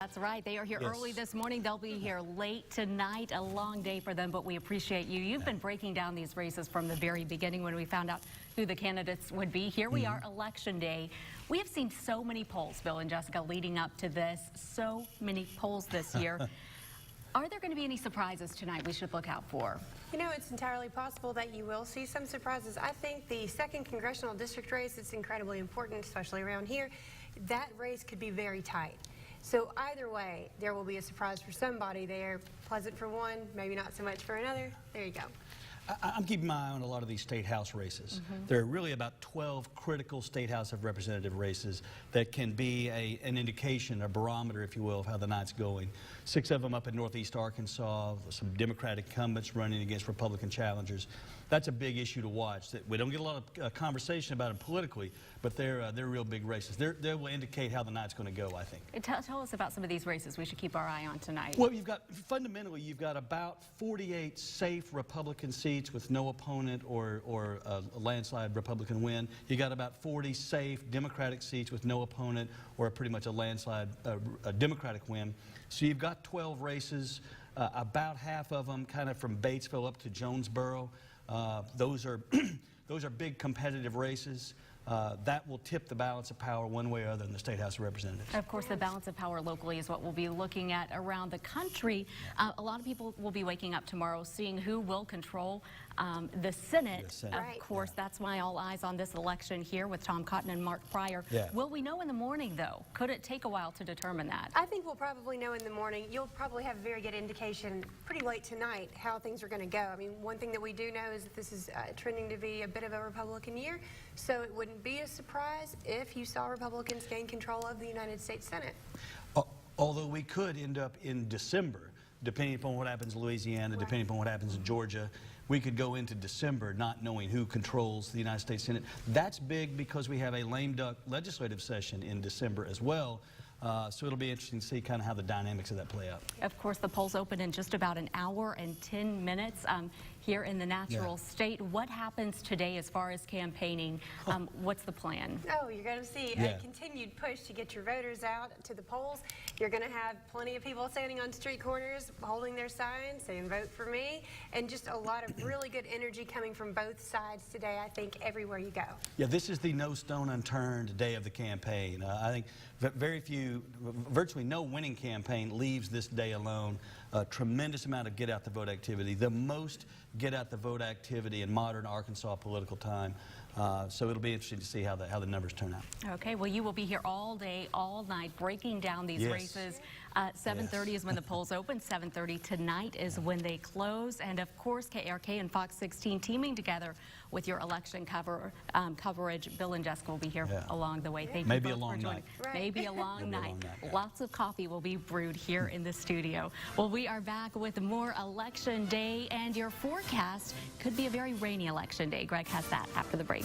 That's right. They are here Yes. early this morning. They'll be here late tonight. A long day for them, but we appreciate you. You've been breaking down these races from the very beginning when we found out who the candidates would be. Here we are, Election Day. We have seen so many polls, Bill and Jessica, leading up to this. So many polls this year. Are there going to be any surprises tonight we should look out for? You know, it's entirely possible that you will see some surprises. I think the 2nd Congressional District race is incredibly important, especially around here. That race could be very tight. So either way, there will be a surprise for somebody there. Pleasant for one, maybe not so much for another. There you go. I'm keeping my eye on a lot of these state house races. There are really about 12 critical state house of representative races that can be an indication, a barometer, if you will, of how the night's going. 6 of them up in northeast Arkansas, some Democratic incumbents running against Republican challengers. That's a big issue to watch. That we don't get a lot of conversation about them politically, but they're real big races. They will indicate how the night's going to go, I think. Tell us about some of these races we should keep our eye on tonight. Well, fundamentally, you've got about 48 safe Republican seats with no opponent or a landslide Republican win. You got about 40 safe Democratic seats with no opponent or pretty much a landslide Democratic win. So you've got 12 races, about half of them kind of from Batesville up to Jonesboro. Those are big competitive races. That will tip the balance of power one way or other in the State House of Representatives. Of course, the balance of power locally is what we'll be looking at around the country. A lot of people will be waking up tomorrow seeing who will control the Senate. Of course, that's why all eyes on this election here with Tom Cotton and Mark Pryor. Will we know in the morning, though? Could it take a while to determine that? I think we'll probably know in the morning. You'll probably have a very good indication pretty late tonight how things are going to go. I mean, one thing that we do know is that this is trending to be a bit of a Republican year, so it wouldn't be a surprise if you saw Republicans gain control of the United States Senate. Although we could end up in December, depending upon what happens in Louisiana, depending upon what happens in Georgia, we could go into December not knowing who controls the United States Senate. That's big because we have a lame duck legislative session in December as well. So it'll be interesting to see kind of how the dynamics of that play out. Of course, the polls open in just about an hour and 10 minutes here in the natural state. What happens today as far as campaigning? What's the plan? Oh, you're going to see a continued push to get your voters out to the polls. You're going to have plenty of people standing on street corners holding their signs saying vote for me, and just a lot of really good energy coming from both sides today, I think, everywhere you go. Yeah, this is the no stone unturned day of the campaign. I think virtually no winning campaign leaves this day alone. A tremendous amount of get-out-the-vote activity, the most get-out-the-vote activity in modern Arkansas political time. So it'll be interesting to see how the numbers turn out. Okay, well, you will be here all day, all night, breaking down these races. 7:30 is when the polls open. 7:30 tonight is when they close. And, of course, KRK and Fox 16 teaming together with your election coverage. Bill and Jessica will be here along the way. Thank you both for joining. Maybe a long night. Lots of coffee will be brewed here in the studio. Well, we are back with more Election Day, and your forecast could be a very rainy Election Day. Greg has that after the break.